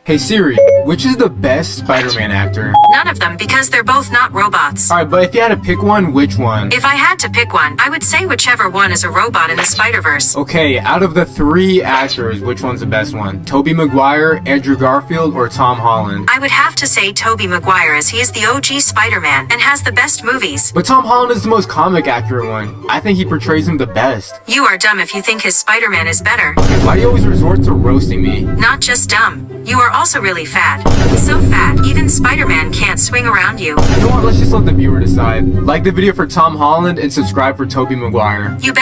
Hey Siri, which is the best Spider-Man actor? None of them, because they're both not robots. Alright, but if you had to pick one, which one? If I had to pick one, I would say whichever one is a robot in the Spider-Verse. Okay, out of the three actors, which one's the best one? Tobey Maguire, Andrew Garfield, or Tom Holland? I would have to say Tobey Maguire, as he is the OG Spider-Man and has the best movies. But Tom Holland is the most comic accurate one. I think he portrays him the best. You are dumb if you think his Spider-Man is better. Why do you always resort to roasting me? Not just dumb. You are also really fat. So fat, even Spider-Man can't swing around you. You know what, let's just let the viewer decide. Like the video for Tom Holland and subscribe for Tobey Maguire. You bet.